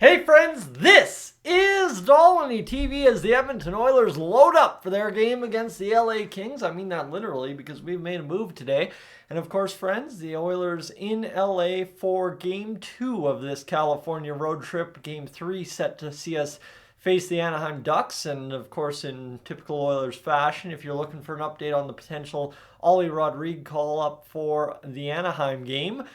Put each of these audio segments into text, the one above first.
Hey friends, this is Dolynny TV as the Edmonton Oilers load up for their game against the LA Kings. I mean that literally because we've made a move today. And of course, friends, the Oilers in LA for Game 2 of this California road trip. Game 3 set to see us face the Anaheim Ducks. And of course, in typical Oilers fashion, if you're looking for an update on the potential Ollie Rodrigue call-up for the Anaheim game,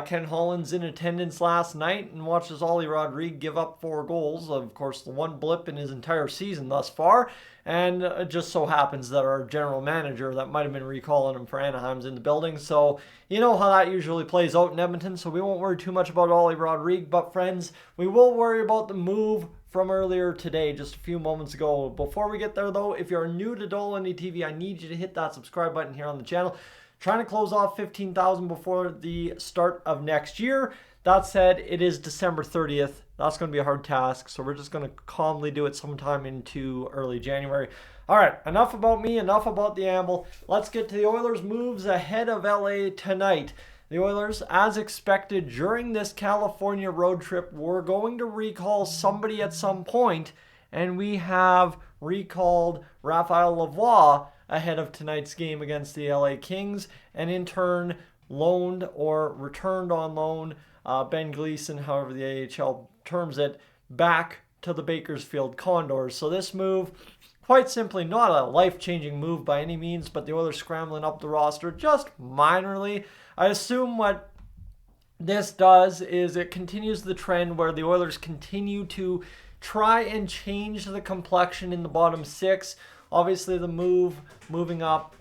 Ken Holland's in attendance last night and watches Ollie Rodrigue give up 4 goals. Of course, the one blip in his entire season thus far. And it just so happens that our general manager that might have been recalling him for Anaheim's in the building. So you know how that usually plays out in Edmonton. So we won't worry too much about Ollie Rodrigue. But friends, we will worry about the move from earlier today, just a few moments ago. Before we get there though, if you're new to Dolynny TV, I need you to hit that subscribe button here on the channel. Trying to close off 15,000 before the start of next year. That said, it is December 30th. That's going to be a hard task, so we're just going to calmly do it sometime into early January. All right, enough about me, enough about the amble. Let's get to the Oilers' moves ahead of LA tonight. The Oilers, as expected during this California road trip, were going to recall somebody at some point, and we have recalled Raphael Lavoie ahead of tonight's game against the LA Kings, and in turn loaned or returned on loan Ben Gleason, however the AHL terms it, back to the Bakersfield Condors. So this move, quite simply not a life-changing move by any means, but the Oilers scrambling up the roster just minorly. I assume what this does is it continues the trend where the Oilers continue to try and change the complexion in the bottom 6. Obviously, the moving up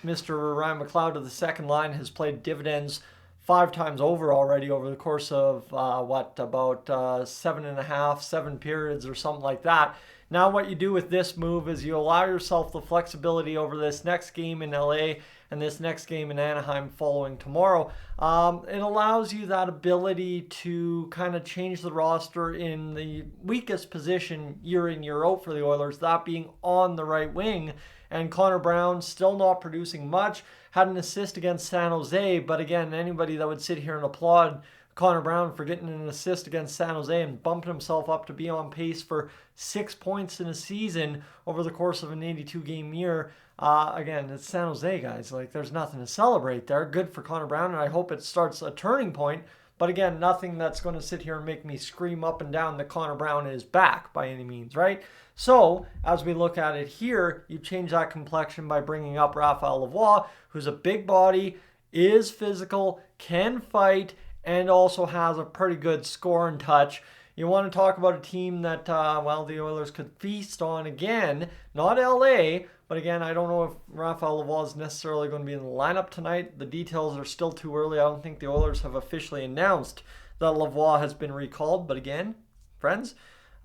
Mr. Ryan McLeod to the second line has played dividends 5 times over already over the course of, about 7 periods or something like that. Now what you do with this move is you allow yourself the flexibility over this next game in LA and this next game in Anaheim following tomorrow. It allows you that ability to kind of change the roster in the weakest position year in, year out for the Oilers, that being on the right wing. And Connor Brown still not producing much, had an assist against San Jose, but again, anybody that would sit here and applaud Connor Brown for getting an assist against San Jose and bumping himself up to be on pace for 6 points in a season over the course of an 82-game year. Again, it's San Jose, guys. Like, there's nothing to celebrate there. Good for Connor Brown, and I hope it starts a turning point. But again, nothing that's going to sit here and make me scream up and down that Connor Brown is back by any means, right? So, as we look at it here, you change that complexion by bringing up Raphael Lavoie, who's a big body, is physical, can fight, and also has a pretty good scoring touch. You want to talk about a team that, the Oilers could feast on again. Not LA, but again, I don't know if Raphael Lavoie is necessarily going to be in the lineup tonight. The details are still too early. I don't think the Oilers have officially announced that Lavoie has been recalled. But again, friends,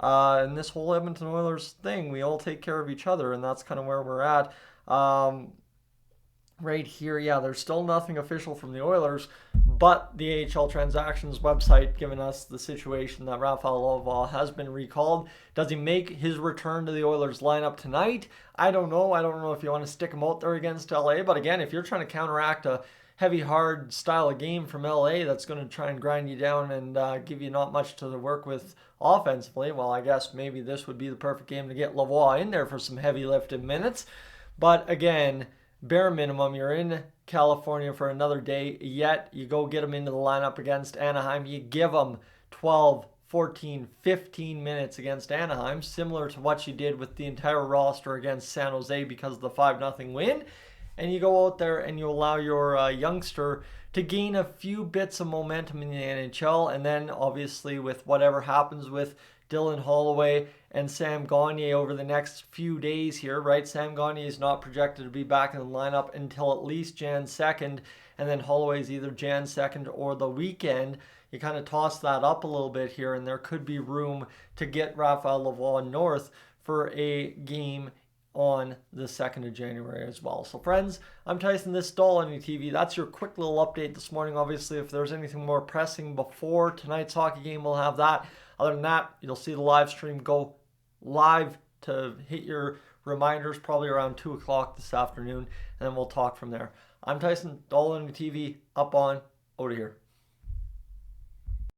in this whole Edmonton Oilers thing, we all take care of each other, and that's kind of where we're at. Right here, yeah, there's still nothing official from the Oilers, but the AHL Transactions website giving us the situation that Raphael Lavoie has been recalled. Does he make his return to the Oilers lineup tonight? I don't know. I don't know if you want to stick him out there against LA, but again, if you're trying to counteract a heavy, hard style of game from LA that's going to try and grind you down and give you not much to work with offensively, well, I guess maybe this would be the perfect game to get Lavoie in there for some heavy lifted minutes. But again, bare minimum, you're in California for another day, yet you go get them into the lineup against Anaheim. You give them 12, 14, 15 minutes against Anaheim, similar to what you did with the entire roster against San Jose because of the 5-0 win. And you go out there and you allow your youngster to gain a few bits of momentum in the NHL. And then obviously with whatever happens with Dylan Holloway and Sam Gagner over the next few days here, right? Sam Gagner is not projected to be back in the lineup until at least Jan 2nd, and then Holloway's either Jan 2nd or the weekend. You kind of toss that up a little bit here, and there could be room to get Raphael Lavoie north for a game on the 2nd of January as well. So friends, I'm Tyson, this is Dolynny TV. That's your quick little update this morning. Obviously, if there's anything more pressing before tonight's hockey game, we'll have that. Other than that, you'll see the live stream go live to hit your reminders probably around 2 o'clock this afternoon, and then we'll talk from there. I'm Tyson, Dolynny TV, up on, over here.